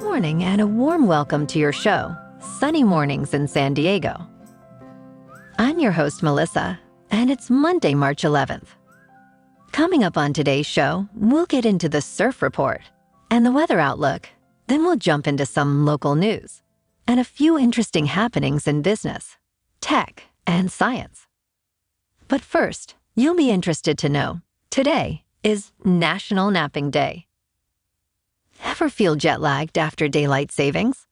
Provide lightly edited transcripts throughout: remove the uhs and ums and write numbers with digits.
Good morning and a warm welcome to your show, Sunny Mornings in San Diego. I'm your host, Melissa, and it's Monday, March 11th. Coming up on today's show, we'll get into the surf report and the weather outlook. Then we'll jump into some local news and a few interesting happenings in business, tech, and science. But first, you'll be interested to know today is National Napping Day. Ever feel jet-lagged after daylight savings?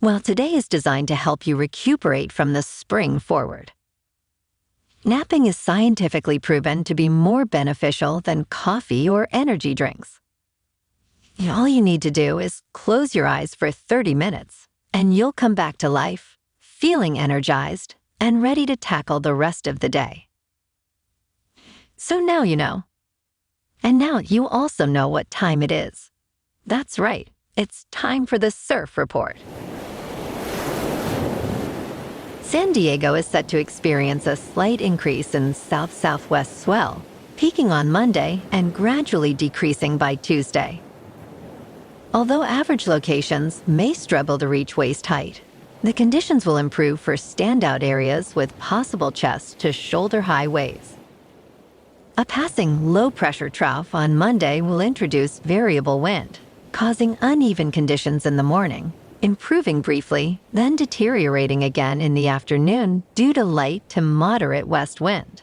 Well, today is designed to help you recuperate from the spring forward. Napping is scientifically proven to be more beneficial than coffee or energy drinks. All you need to do is close your eyes for 30 minutes, and you'll come back to life, feeling energized and ready to tackle the rest of the day. So now you know. And now you also know what time it is. That's right, it's time for the surf report. San Diego is set to experience a slight increase in south-southwest swell, peaking on Monday and gradually decreasing by Tuesday. Although average locations may struggle to reach waist height, the conditions will improve for standout areas with possible chest to shoulder-high waves. A passing low-pressure trough on Monday will introduce variable wind, causing uneven conditions in the morning, improving briefly, then deteriorating again in the afternoon due to light to moderate west wind.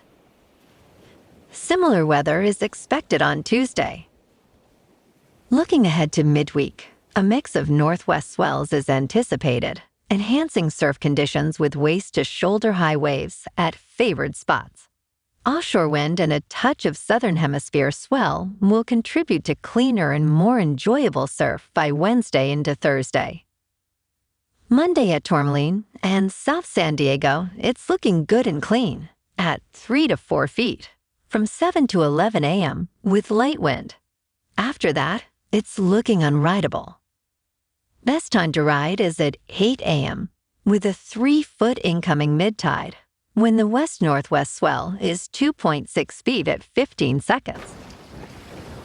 Similar weather is expected on Tuesday. Looking ahead to midweek, a mix of northwest swells is anticipated, enhancing surf conditions with waist to shoulder-high waves at favored spots. Offshore wind and a touch of southern hemisphere swell will contribute to cleaner and more enjoyable surf by Wednesday into Thursday. Monday at Tourmaline and South San Diego, it's looking good and clean at 3 to 4 feet from 7 to 11 a.m. with light wind. After that, it's looking unrideable. Best time to ride is at 8 a.m. with a 3-foot incoming mid-tide, when the west-northwest swell is 2.6 feet at 15 seconds.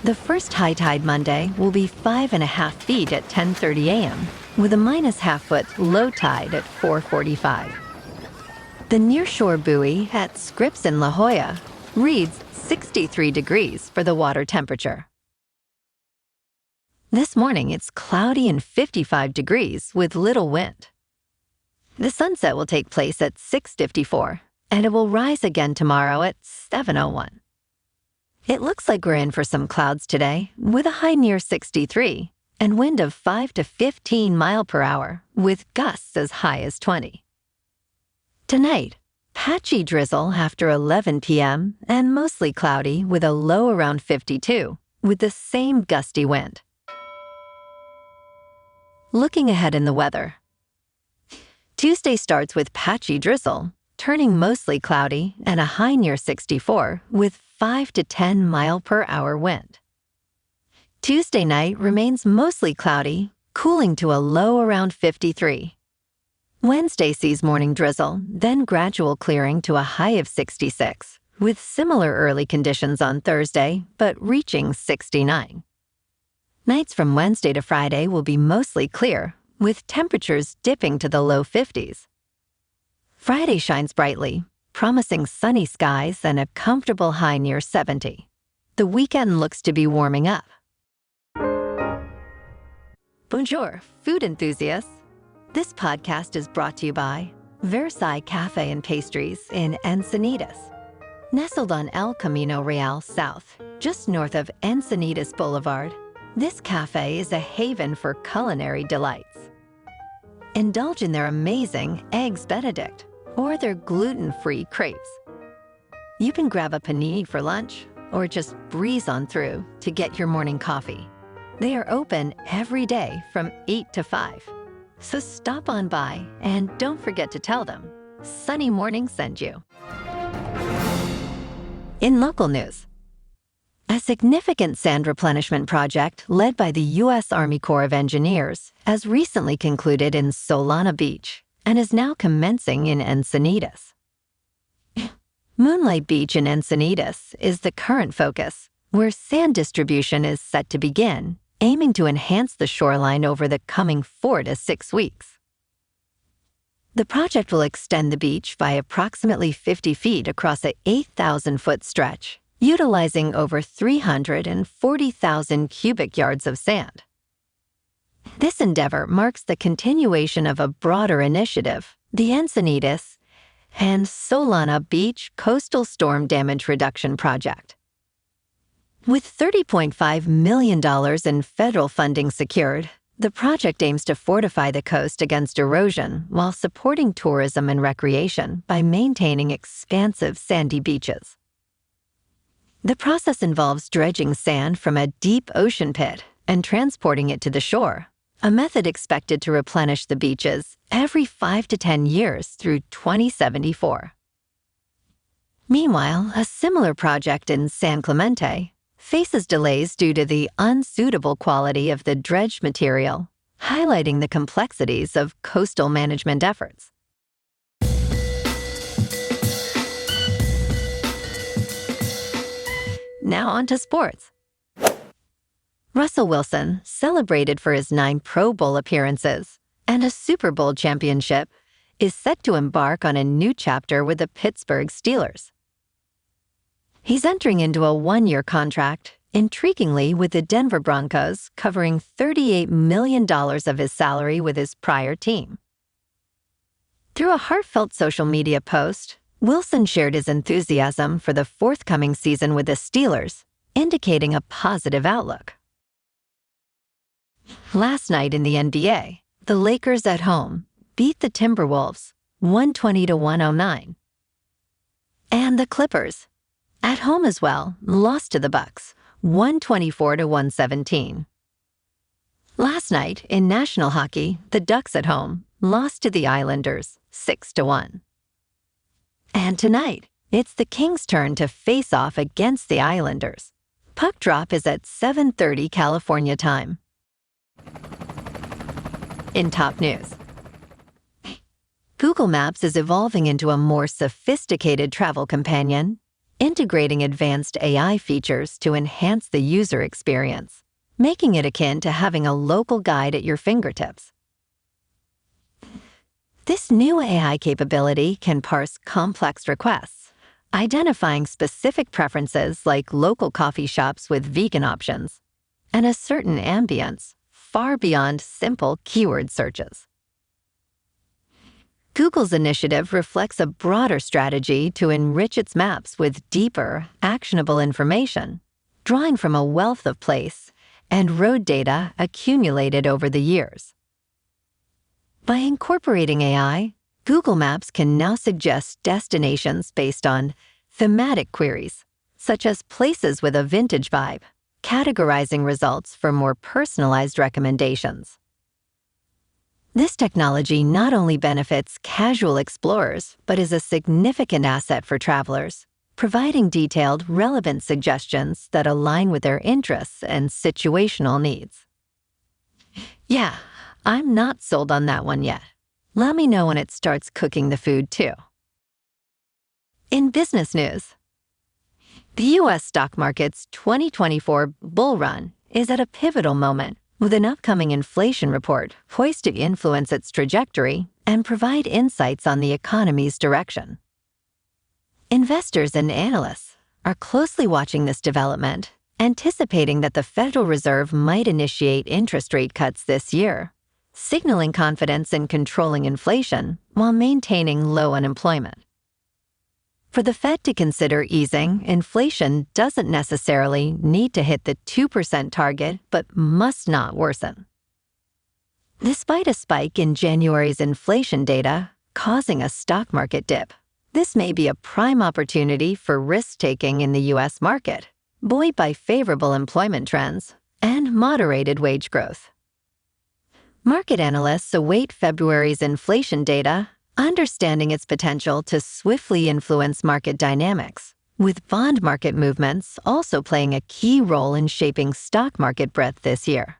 The first high tide Monday will be 5.5 feet at 10:30 a.m., with a -0.5-foot low tide at 4:45. The nearshore buoy at Scripps in La Jolla reads 63 degrees for the water temperature. This morning it's cloudy and 55 degrees with little wind. The sunset will take place at 6:54, and it will rise again tomorrow at 7:01. It looks like we're in for some clouds today, with a high near 63 and wind of 5 to 15 miles per hour, with gusts as high as 20. Tonight, patchy drizzle after 11 p.m. and mostly cloudy with a low around 52, with the same gusty wind. Looking ahead in the weather. Tuesday starts with patchy drizzle, turning mostly cloudy and a high near 64 with 5 to 10 mile per hour wind. Tuesday night remains mostly cloudy, cooling to a low around 53. Wednesday sees morning drizzle, then gradual clearing to a high of 66, with similar early conditions on Thursday, but reaching 69. Nights from Wednesday to Friday will be mostly clear, with temperatures dipping to the low 50s. Friday shines brightly, promising sunny skies and a comfortable high near 70. The weekend looks to be warming up. Bonjour, food enthusiasts. This podcast is brought to you by Versailles Cafe and Pastries in Encinitas. Nestled on El Camino Real South, just north of Encinitas Boulevard, this cafe is a haven for culinary delights. Indulge in their amazing Eggs Benedict or their gluten-free crepes. You can grab a panini for lunch or just breeze on through to get your morning coffee. They are open every day from 8 to 5. So stop on by and don't forget to tell them Sunny Morning sent you. In local news, a significant sand replenishment project led by the U.S. Army Corps of Engineers has recently concluded in Solana Beach and is now commencing in Encinitas. Moonlight Beach in Encinitas is the current focus, where sand distribution is set to begin aiming to enhance the shoreline over the coming 4 to 6 weeks. The project will extend the beach by approximately 50 feet across a 8,000-foot stretch, utilizing over 340,000 cubic yards of sand. This endeavor marks the continuation of a broader initiative, the Encinitas and Solana Beach Coastal Storm Damage Reduction Project. With $30.5 million in federal funding secured, the project aims to fortify the coast against erosion while supporting tourism and recreation by maintaining expansive sandy beaches. The process involves dredging sand from a deep ocean pit and transporting it to the shore, a method expected to replenish the beaches every 5 to 10 years through 2074. Meanwhile, a similar project in San Clemente faces delays due to the unsuitable quality of the dredged material, highlighting the complexities of coastal management efforts. Now on to sports. Russell Wilson, celebrated for his 9 Pro Bowl appearances and a Super Bowl championship, is set to embark on a new chapter with the Pittsburgh Steelers. He's entering into a 1-year contract, intriguingly with the Denver Broncos covering $38 million of his salary with his prior team. Through a heartfelt social media post, Wilson shared his enthusiasm for the forthcoming season with the Steelers, indicating a positive outlook. Last night in the NBA, the Lakers at home beat the Timberwolves 120-109. And the Clippers, at home as well, lost to the Bucks 124-117. Last night in national hockey, the Ducks at home lost to the Islanders 6-1. And tonight, it's the Kings' turn to face off against the Islanders. Puck drop is at 7:30 California time. In top news, Google Maps is evolving into a more sophisticated travel companion, integrating advanced AI features to enhance the user experience, making it akin to having a local guide at your fingertips. This new AI capability can parse complex requests, identifying specific preferences like local coffee shops with vegan options, and a certain ambience far beyond simple keyword searches. Google's initiative reflects a broader strategy to enrich its maps with deeper, actionable information, drawing from a wealth of place and road data accumulated over the years. By incorporating AI, Google Maps can now suggest destinations based on thematic queries, such as places with a vintage vibe, categorizing results for more personalized recommendations. This technology not only benefits casual explorers, but is a significant asset for travelers, providing detailed, relevant suggestions that align with their interests and situational needs. Yeah, I'm not sold on that one yet. Let me know when it starts cooking the food, too. In business news, the U.S. stock market's 2024 bull run is at a pivotal moment, with an upcoming inflation report poised to influence its trajectory and provide insights on the economy's direction. Investors and analysts are closely watching this development, anticipating that the Federal Reserve might initiate interest rate cuts this year, signaling confidence in controlling inflation while maintaining low unemployment. For the Fed to consider easing, inflation doesn't necessarily need to hit the 2% target, but must not worsen. Despite a spike in January's inflation data causing a stock market dip, this may be a prime opportunity for risk-taking in the U.S. market, buoyed by favorable employment trends and moderated wage growth. Market analysts await February's inflation data, understanding its potential to swiftly influence market dynamics, with bond market movements also playing a key role in shaping stock market breadth this year.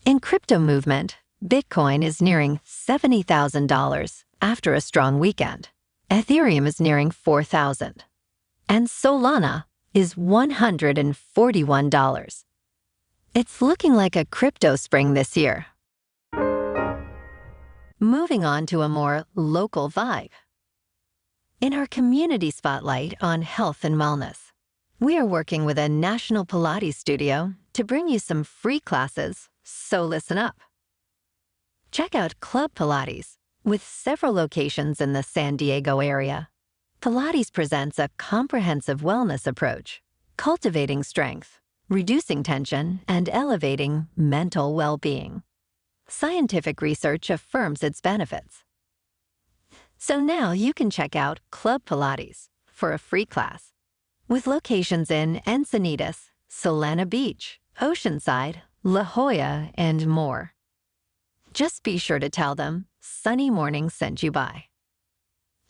In crypto movement, Bitcoin is nearing $70,000 after a strong weekend. Ethereum is nearing $4,000. And Solana is $141. It's looking like a crypto spring this year. Moving on to a more local vibe. In our community spotlight on health and wellness, we are working with a national Pilates studio to bring you some free classes, so listen up. Check out Club Pilates, with several locations in the San Diego area. Pilates presents a comprehensive wellness approach, cultivating strength, reducing tension, and elevating mental well-being. Scientific research affirms its benefits. So now you can check out Club Pilates for a free class, with locations in Encinitas, Solana Beach, Oceanside, La Jolla, and more. Just be sure to tell them Sunny Morning sent you by.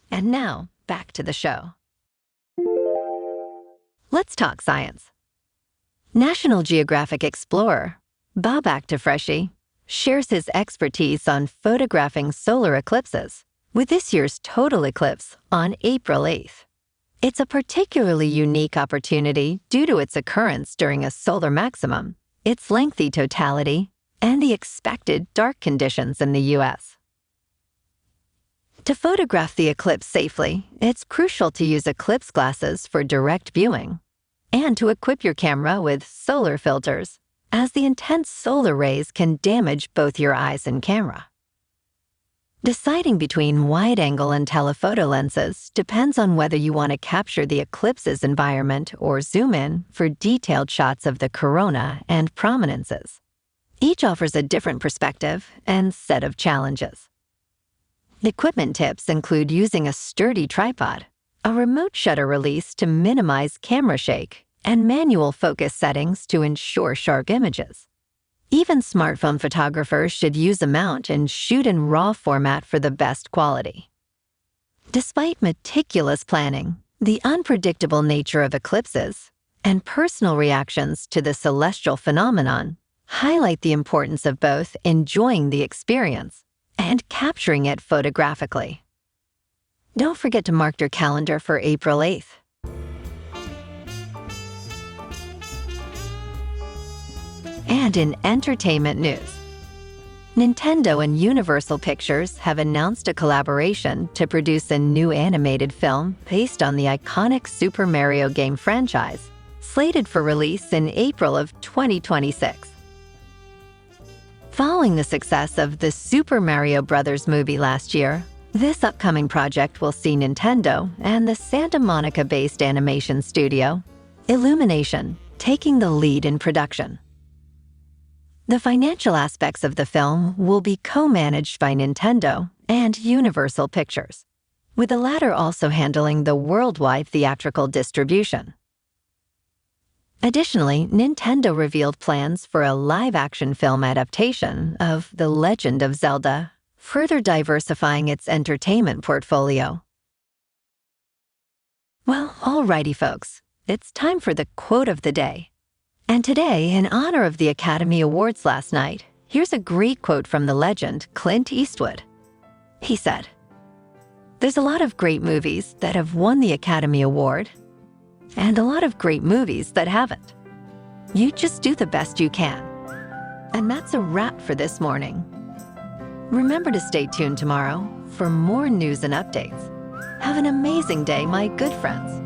And now, back to the show. Let's talk science. National Geographic explorer Bob Actifreschi shares his expertise on photographing solar eclipses with this year's total eclipse on April 8th. It's a particularly unique opportunity due to its occurrence during a solar maximum, its lengthy totality, and the expected dark conditions in the U.S. To photograph the eclipse safely, it's crucial to use eclipse glasses for direct viewing and to equip your camera with solar filters, as the intense solar rays can damage both your eyes and camera. Deciding between wide-angle and telephoto lenses depends on whether you want to capture the eclipse's environment or zoom in for detailed shots of the corona and prominences. Each offers a different perspective and set of challenges. Equipment tips include using a sturdy tripod, a remote shutter release to minimize camera shake, and manual focus settings to ensure sharp images. Even smartphone photographers should use a mount and shoot in RAW format for the best quality. Despite meticulous planning, the unpredictable nature of eclipses and personal reactions to the celestial phenomenon highlight the importance of both enjoying the experience and capturing it photographically. Don't forget to mark your calendar for April 8th. And in entertainment news, Nintendo and Universal Pictures have announced a collaboration to produce a new animated film based on the iconic Super Mario game franchise, slated for release in April of 2026. Following the success of the Super Mario Bros. Movie last year, this upcoming project will see Nintendo and the Santa Monica-based animation studio, Illumination, taking the lead in production. The financial aspects of the film will be co-managed by Nintendo and Universal Pictures, with the latter also handling the worldwide theatrical distribution. Additionally, Nintendo revealed plans for a live-action film adaptation of The Legend of Zelda, further diversifying its entertainment portfolio. Well, alrighty folks, it's time for the quote of the day. And today, in honor of the Academy Awards last night, here's a great quote from the legend Clint Eastwood. He said, "There's a lot of great movies that have won the Academy Award, and a lot of great movies that haven't. You just do the best you can." And that's a wrap for this morning. Remember to stay tuned tomorrow for more news and updates. Have an amazing day, my good friends.